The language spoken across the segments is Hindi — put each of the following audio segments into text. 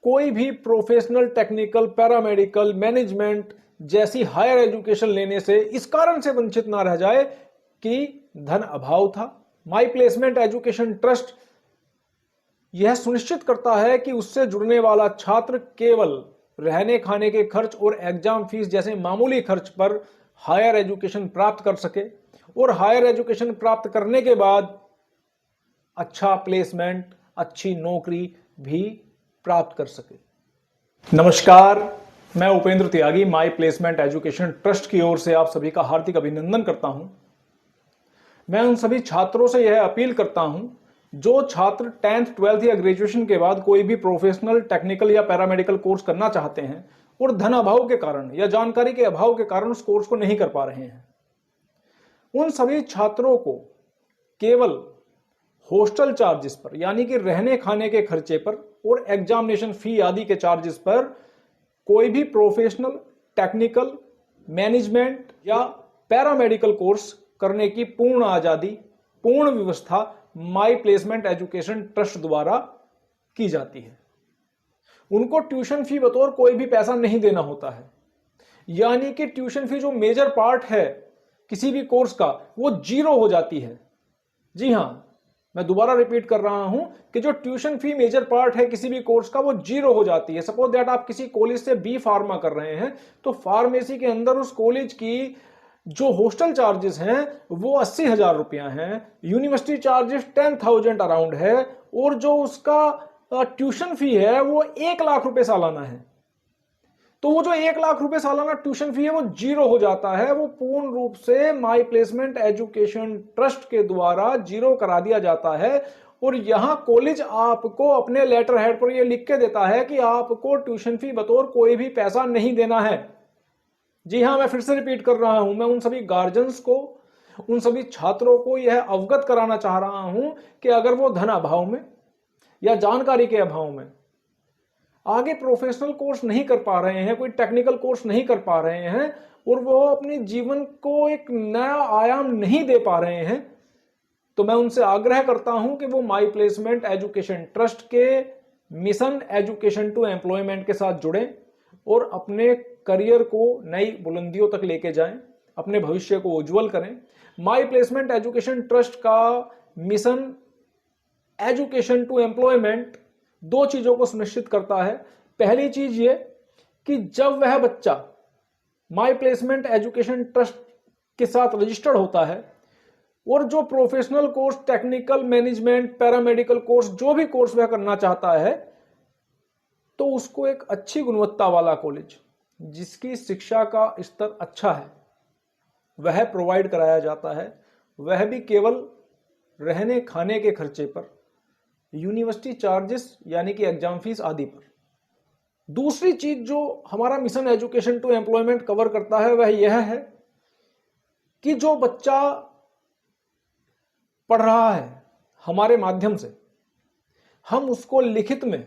कोई भी प्रोफेशनल, टेक्निकल, पैरामेडिकल, मैनेजमेंट जैसी हायर एजुकेशन लेने से इस कारण से वंचित ना रह जाए कि धन अभाव था। माई प्लेसमेंट एजुकेशन ट्रस्ट यह सुनिश्चित करता है कि उससे जुड़ने वाला छात्र केवल रहने खाने के खर्च और एग्जाम फीस जैसे मामूली खर्च पर हायर एजुकेशन प्राप्त कर सके और हायर एजुकेशन प्राप्त करने के बाद अच्छा प्लेसमेंट, अच्छी नौकरी भी प्राप्त कर सके। नमस्कार, मैं उपेंद्र त्यागी माई प्लेसमेंट एजुकेशन ट्रस्ट की ओर से आप सभी का हार्दिक अभिनंदन करता हूं। मैं उन सभी छात्रों से यह अपील करता हूं जो छात्र 10th, 12th या ग्रेजुएशन के बाद कोई भी प्रोफेशनल, टेक्निकल या पैरामेडिकल कोर्स करना चाहते हैं और धन अभाव के कारण या जानकारी के अभाव के कारण उस कोर्स को नहीं कर पा रहे हैं। उन सभी छात्रों को केवल हॉस्टल चार्जेस पर, यानी कि रहने खाने के खर्चे पर और एग्जामिनेशन फी आदि के चार्जेस पर कोई भी प्रोफेशनल, टेक्निकल, मैनेजमेंट या पैरामेडिकल कोर्स करने की पूर्ण आजादी, पूर्ण व्यवस्था माई प्लेसमेंट एजुकेशन ट्रस्ट द्वारा की जाती है। उनको ट्यूशन फी बतौर कोई भी पैसा नहीं देना होता है, यानी कि ट्यूशन फी जो मेजर पार्ट है किसी भी कोर्स का वो जीरो हो जाती है। जी हां, मैं दोबारा रिपीट कर रहा हूं कि जो ट्यूशन फी मेजर पार्ट है किसी भी कोर्स का वो जीरो हो जाती है। सपोज दैट आप किसी कॉलेज से बी फार्मा कर रहे हैं तो फार्मेसी के अंदर उस कॉलेज की जो हॉस्टल चार्जेस हैं वो 80,000 रुपया हैं, यूनिवर्सिटी चार्जेस 10,000 अराउंड है और जो उसका ट्यूशन फी है वो 1 लाख रुपए सालाना है। तो वो जो 1 लाख रुपए सालाना ट्यूशन फी है वो जीरो हो जाता है। वो पूर्ण रूप से माई प्लेसमेंट एजुकेशन ट्रस्ट के द्वारा जीरो करा दिया जाता है और यहां कॉलेज आपको अपने लेटर हेड पर यह लिख के देता है कि आपको ट्यूशन फी बतौर कोई भी पैसा नहीं देना है। जी हां, मैं फिर से रिपीट कर रहा हूं। मैं उन सभी गार्जियंस को, उन सभी छात्रों को यह अवगत कराना चाह रहा हूं कि अगर वो धन अभाव में या जानकारी के अभाव में आगे प्रोफेशनल कोर्स नहीं कर पा रहे हैं, कोई टेक्निकल कोर्स नहीं कर पा रहे हैं और वो अपने जीवन को एक नया आयाम नहीं दे पा रहे हैं, तो मैं उनसे आग्रह करता हूं कि वो माई प्लेसमेंट एजुकेशन ट्रस्ट के मिशन एजुकेशन टू एम्प्लॉयमेंट के साथ जुड़ें और अपने करियर को नई बुलंदियों तक लेके जाएं, अपने भविष्य को उज्जवल करें। माई प्लेसमेंट एजुकेशन ट्रस्ट का मिशन एजुकेशन टू एम्प्लॉयमेंट दो चीजों को सुनिश्चित करता है। पहली चीज ये कि जब वह बच्चा माई प्लेसमेंट एजुकेशन ट्रस्ट के साथ रजिस्टर्ड होता है और जो professional course, technical, management, paramedical course, जो भी कोर्स वह करना चाहता है, तो उसको एक अच्छी गुणवत्ता वाला कॉलेज जिसकी शिक्षा का स्तर अच्छा है वह प्रोवाइड कराया जाता है, वह भी केवल रहने खाने के खर्चे पर, यूनिवर्सिटी चार्जेस यानी कि एग्जाम फीस आदि पर। दूसरी चीज जो हमारा mission education to employment cover करता है वह यह है कि जो बच्चा पढ़ रहा है हमारे माध्यम से, हम उसको लिखित में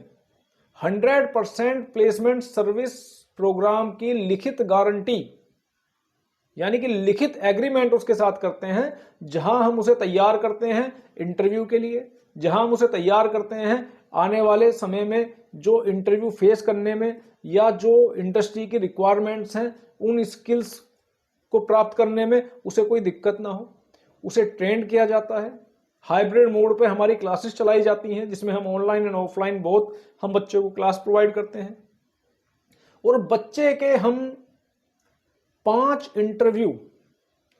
100% प्लेसमेंट सर्विस प्रोग्राम की लिखित गारंटी यानी कि लिखित एग्रीमेंट उसके साथ करते हैं, जहां हम उसे तैयार करते हैं इंटरव्यू के लिए, जहां हम उसे तैयार करते हैं आने वाले समय में जो इंटरव्यू फेस करने में या जो इंडस्ट्री की रिक्वायरमेंट्स हैं उन स्किल्स को प्राप्त करने में उसे कोई दिक्कत ना हो। उसे ट्रेंड किया जाता है। हाइब्रिड मोड पे हमारी क्लासेस चलाई जाती हैं जिसमें हम ऑनलाइन एंड ऑफलाइन बोथ हम बच्चों को क्लास प्रोवाइड करते हैं और बच्चे के हम 5 इंटरव्यू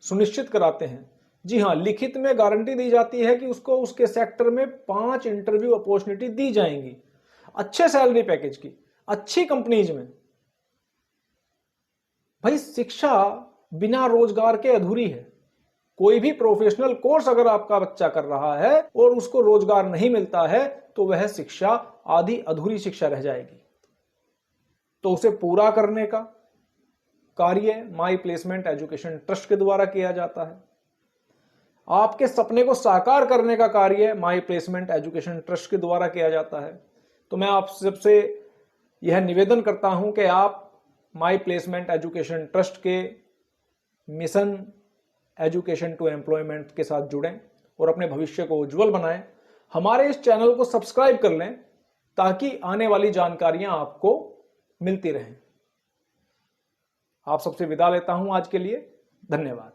सुनिश्चित कराते हैं। जी हां, लिखित में गारंटी दी जाती है कि उसको उसके सेक्टर में 5 इंटरव्यू अपॉर्चुनिटी दी जाएंगी, अच्छे सैलरी पैकेज की, अच्छी कंपनीज में। भाई, शिक्षा बिना रोजगार के अधूरी है। कोई भी प्रोफेशनल कोर्स अगर आपका बच्चा कर रहा है और उसको रोजगार नहीं मिलता है तो वह शिक्षा आधी अधूरी शिक्षा रह जाएगी। तो उसे पूरा करने का कार्य माई प्लेसमेंट एजुकेशन ट्रस्ट के द्वारा किया जाता है। आपके सपने को साकार करने का कार्य माई प्लेसमेंट एजुकेशन ट्रस्ट के द्वारा किया जाता है। तो मैं आप सबसे यह निवेदन करता हूं कि आप माई प्लेसमेंट एजुकेशन ट्रस्ट के मिशन एजुकेशन टू एम्प्लॉयमेंट के साथ जुड़ें और अपने भविष्य को उज्जवल बनाएं। हमारे इस चैनल को सब्सक्राइब कर लें ताकि आने वाली जानकारियां आपको मिलती रहें। आप सबसे विदा लेता हूं आज के लिए। धन्यवाद।